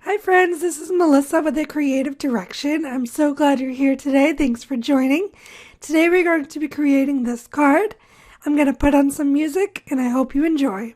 Hi, friends. This is Melissa with the Creative Direction. I'm so glad you're here today. Thanks for joining. Today, we're going to be creating this card. I'm going to put on some music, and I hope you enjoy.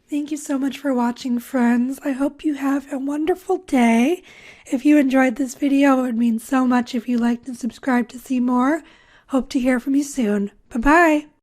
Thank you so much for watching, friends. I hope you have a wonderful day. If you enjoyed this video, it would mean so much if you liked and subscribed to see more. Hope to hear from you soon. Bye-bye.